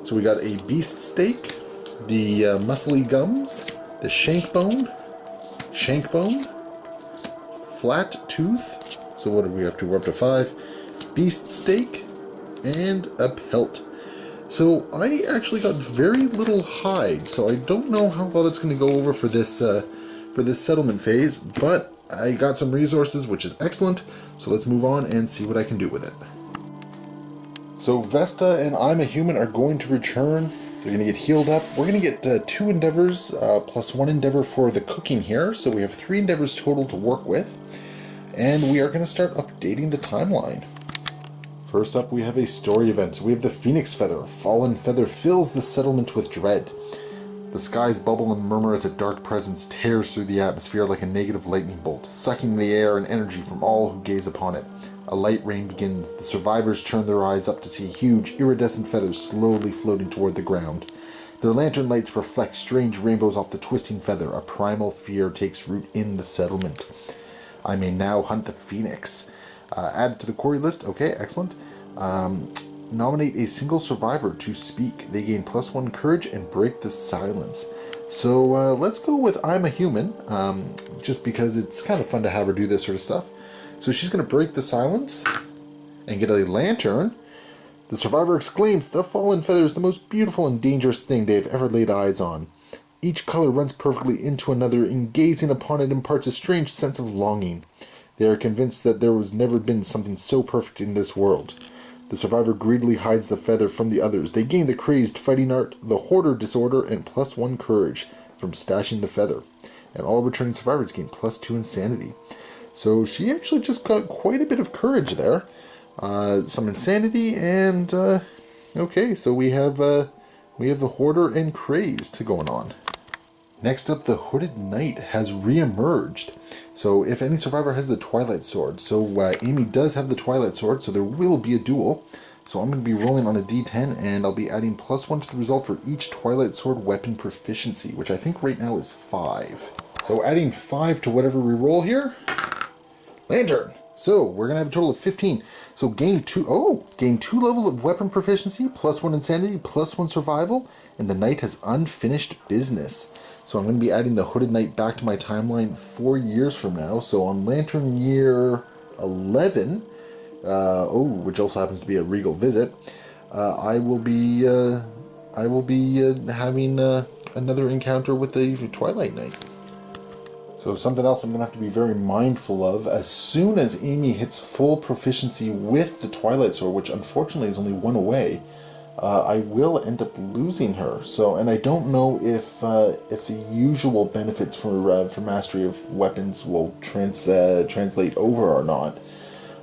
So we got a beast steak, the muscly gums, the shank bone, flat tooth. So what are we up to? We're up to 5. Beast steak, and a pelt. So I actually got very little hide, so I don't know how well that's going to go over for this settlement phase, but I got some resources, which is excellent. So let's move on and see what I can do with it. So Vesta and I'm a Human are going to return. They're going to get healed up. We're going to get 2 endeavors plus 1 endeavor for the cooking here. So we have 3 endeavors total to work with. And we are going to start updating the timeline. First up, we have a story event. So we have the Phoenix Feather. A fallen feather fills the settlement with dread. The skies bubble and murmur as a dark presence tears through the atmosphere like a negative lightning bolt, sucking the air and energy from all who gaze upon it. A light rain begins. The survivors turn their eyes up to see huge, iridescent feathers slowly floating toward the ground. Their lantern lights reflect strange rainbows off the twisting feather. A primal fear takes root in the settlement. I may now hunt the phoenix. Add to the quarry list. Okay, excellent. Nominate a single survivor to speak. They gain +1 courage and break the silence. So let's go with I'm a Human, just because it's kind of fun to have her do this sort of stuff. So she's going to break the silence and get a lantern. The survivor exclaims, "The fallen feather is the most beautiful and dangerous thing they have ever laid eyes on. Each color runs perfectly into another, and gazing upon it imparts a strange sense of longing. They are convinced that there has never been something so perfect in this world." The survivor greedily hides the feather from the others. They gain the crazed fighting art, the hoarder disorder, and +1 courage from stashing the feather. And all returning survivors gain +2 insanity. So she actually just got quite a bit of courage there. Some insanity, and okay, so we have the hoarder and crazed going on. Next up, the Hooded Knight has re-emerged. So if any survivor has the Twilight Sword, so Amy does have the Twilight Sword, so there will be a duel. So I'm going to be rolling on a d10, and I'll be adding +1 to the result for each Twilight Sword weapon proficiency, which I think right now is 5. So adding 5 to whatever we roll here. Lantern! So we're going to have a total of 15. So gain 2 levels of weapon proficiency, +1 insanity, +1 survival, and the knight has unfinished business. So I'm going to be adding the Hooded Knight back to my timeline 4 years from now. So on Lantern year 11, which also happens to be a regal visit, I will be having another encounter with the Twilight Knight. So something else I'm going to have to be very mindful of, as soon as Amy hits full proficiency with the Twilight Sword, which unfortunately is only 1 away, I will end up losing her. So, and I don't know if the usual benefits for mastery of weapons will translate over or not.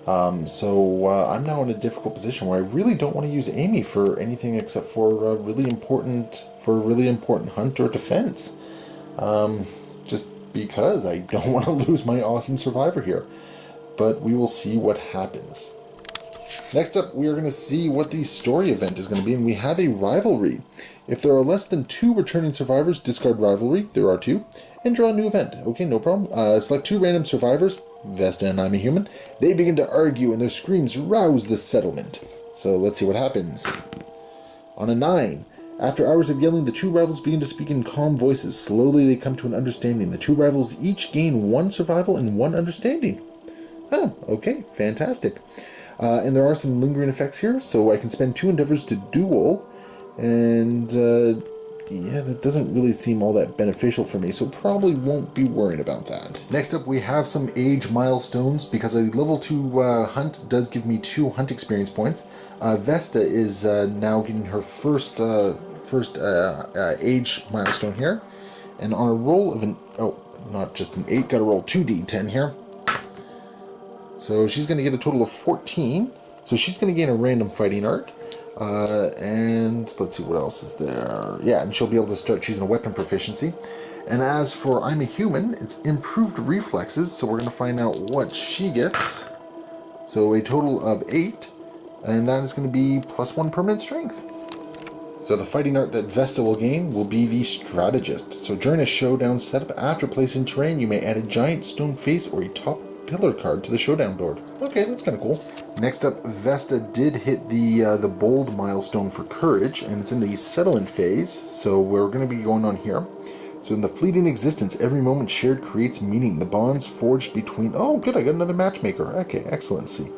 So I'm now in a difficult position where I really don't want to use Amy for anything except for a really important hunt or defense. Just because I don't want to lose my awesome survivor here. But we will see what happens. Next up, we are going to see what the story event is going to be, and we have a rivalry. If there are less than 2 returning survivors, discard rivalry, there are 2, and draw a new event. Okay, no problem. Select 2 random survivors, Vesta and I'm a Human. They begin to argue, and their screams rouse the settlement. So let's see what happens. On a 9, after hours of yelling, the 2 rivals begin to speak in calm voices. Slowly they come to an understanding. The 2 rivals each gain 1 survival and 1 understanding. Oh, okay, fantastic. And there are some lingering effects here, so I can spend 2 endeavors to duel, and yeah, that doesn't really seem all that beneficial for me, so probably won't be worrying about that. Next up, we have some age milestones, because a level 2 hunt does give me 2 hunt experience points. Vesta is now getting her first age milestone here, and on a roll of not just an 8, gotta roll 2d10 here. So she's going to get a total of 14. So she's going to gain a random fighting art. And let's see what else is there. Yeah, and she'll be able to start choosing a weapon proficiency. And as for I'm a Human, it's improved reflexes. So we're going to find out what she gets. So a total of 8. And that is going to be +1 permanent strength. So the fighting art that Vesta will gain will be the Strategist. So during a showdown setup, after placing terrain, you may add a giant stone face or a top pillar card to the showdown board. Okay, that's kind of cool. Next up, Vesta did hit the bold milestone for courage, and it's in the settlement phase, so we're going to be going on here. So in the fleeting existence, every moment shared creates meaning. The bonds forged between... Oh, good, I got another matchmaker. Okay, excellency.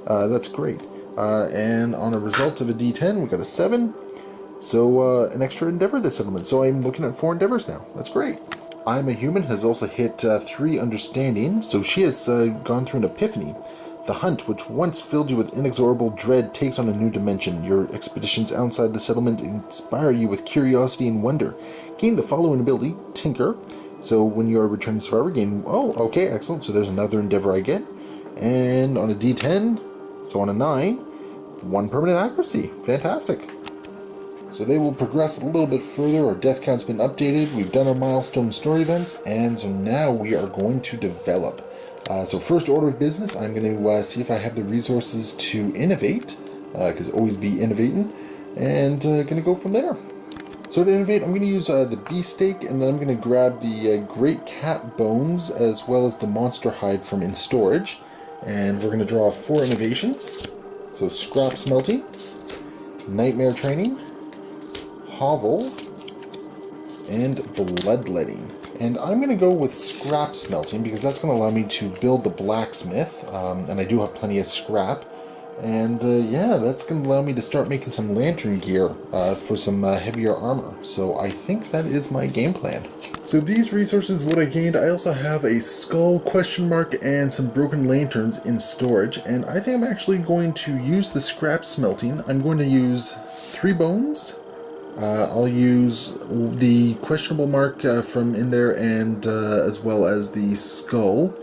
That's great. And on a result of a d10, we got a 7. So an extra endeavor this settlement. So I'm looking at 4 endeavors now. That's great. I'm a Human has also hit 3 understanding, so she has gone through an epiphany. The hunt, which once filled you with inexorable dread, takes on a new dimension. Your expeditions outside the settlement inspire you with curiosity and wonder. Gain the following ability, Tinker. So when you are a returning survivor, gain... Oh, okay, excellent. So there's another endeavor I get. And on a d10, so on a 9, 1 permanent accuracy. Fantastic. So they will progress a little bit further. Our death count's been updated. We've done our milestone story events, and so now we are going to develop. So first order of business, I'm going to see if I have the resources to innovate, because always be innovating, and going to go from there. So to innovate, I'm going to use the beefsteak, and then I'm going to grab the great cat bones, as well as the monster hide from in storage, and we're going to draw 4 innovations. So scrap smelting, nightmare training, hovel, and bloodletting. And I'm going to go with scrap smelting because that's going to allow me to build the blacksmith, and I do have plenty of scrap. And yeah, that's going to allow me to start making some lantern gear for some heavier armor. So I think that is my game plan. So these resources, what I gained, I also have a skull question mark and some broken lanterns in storage. And I think I'm actually going to use the scrap smelting. I'm going to use 3 bones. I'll use the questionable mark from in there, and as well as the skull.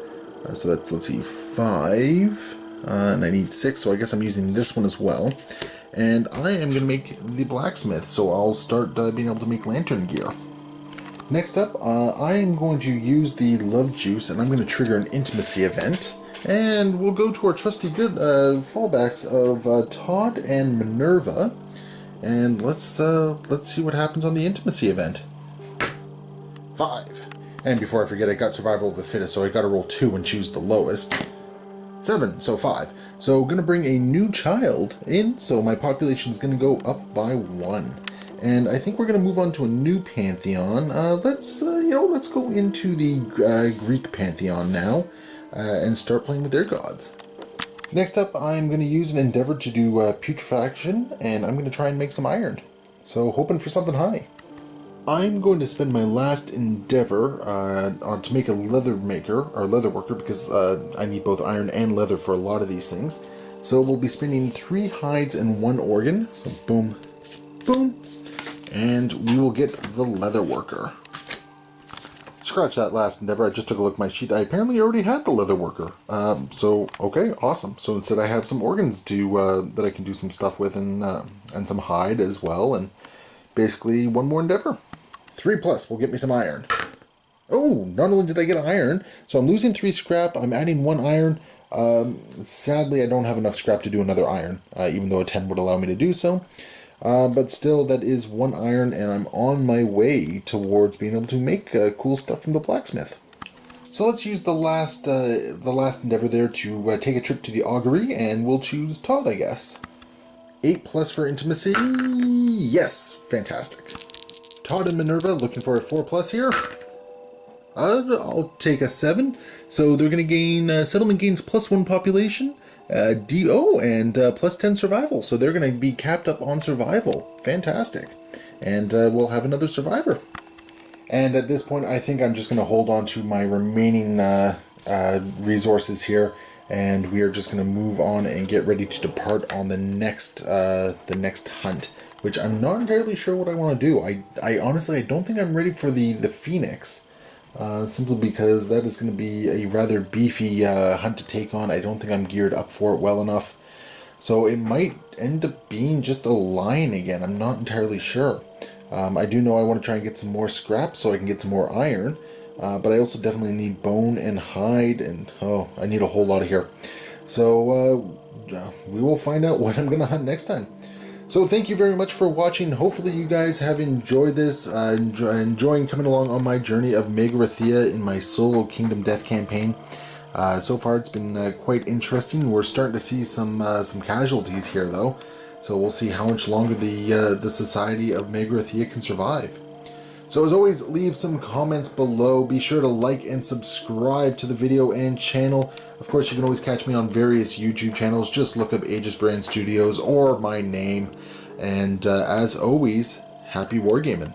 So that's, let's see, 5. And I need 6, so I guess I'm using this one as well. And I am going to make the blacksmith, so I'll start being able to make lantern gear. Next up, I am going to use the love juice, and I'm going to trigger an intimacy event. And we'll go to our trusty good fallbacks of Todd and Minerva. And let's see what happens on the intimacy event. 5. And before I forget, I got survival of the fittest, so I got to roll 2 and choose the lowest. 7, so 5. So going to bring a new child in, so my population is going to go up by 1. And I think we're going to move on to a new pantheon. Let's go into the Greek pantheon now and start playing with their gods. Next up, I'm going to use an endeavor to do putrefaction, and I'm going to try and make some iron. So hoping for something high. I'm going to spend my last endeavor to make a leather maker, or leather worker, because I need both iron and leather for a lot of these things. So we'll be spending 3 hides and 1 organ. Boom, boom. And we will get the leather worker. scratch that last endeavor. I just took a look at my sheet. I apparently already had the leather worker. So okay, awesome. So instead, I have some organs to that I can do some stuff with, and some hide as well, and basically one more endeavor. 3+ will get me some iron. Oh, not only did I get iron, so I'm losing 3 scrap. I'm adding 1 iron. Sadly, I don't have enough scrap to do another iron, even though a 10 would allow me to do so. But still, that is 1 iron, and I'm on my way towards being able to make cool stuff from the blacksmith. So let's use the last endeavor there to take a trip to the augury, and we'll choose Todd, I guess. 8+ for intimacy. Yes, fantastic. Todd and Minerva looking for a 4+ here. I'll take a 7. So they're going to gain, settlement gains +1 population, and +10 survival. So they're going to be capped up on survival. Fantastic. And we'll have another survivor. And at this point, I think I'm just going to hold on to my remaining resources here. And we are just going to move on and get ready to depart on the next hunt. Which I'm not entirely sure what I want to do. I honestly, I don't think I'm ready for the Phoenix. Simply because that is going to be a rather beefy hunt to take on. I don't think I'm geared up for it well enough. So it might end up being just a lion again. I'm not entirely sure. I do know I want to try and get some more scrap so I can get some more iron. But I also definitely need bone and hide. And I need a whole lot of here. So we will find out what I'm going to hunt next time. So thank you very much for watching. Hopefully you guys have enjoyed this, enjoying coming along on my journey of Magrathea in my solo Kingdom Death campaign. So far it's been quite interesting. We're starting to see some casualties here though, so we'll see how much longer the Society of Magrathea can survive. So as always, leave some comments below. Be sure to like and subscribe to the video and channel. Of course, you can always catch me on various YouTube channels. Just look up Aegisbrand Studios or my name. And as always, happy wargaming.